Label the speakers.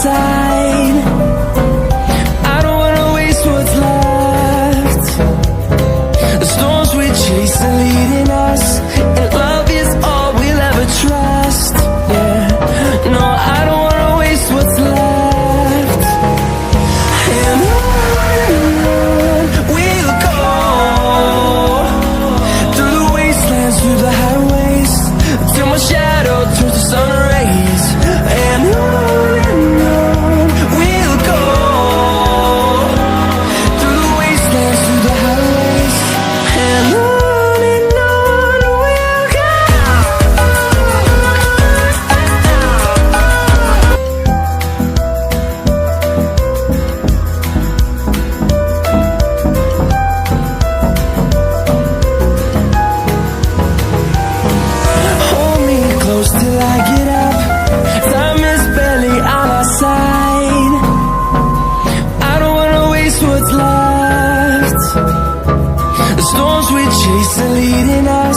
Speaker 1: side. I don't wanna waste what's left. The storms we chase are leading us, and love is all we'll ever trust. Yeah, no, I don't wanna waste what's left. And on we'll go, through the wastelands, through the highways, till my shadow turns to sun rays. And on we'll go, through the wastelands, through the highways, and on we'll go. Hold me close till I get up. Time is barely on our side. I don't wanna waste what's left. The storms we chase are leading us,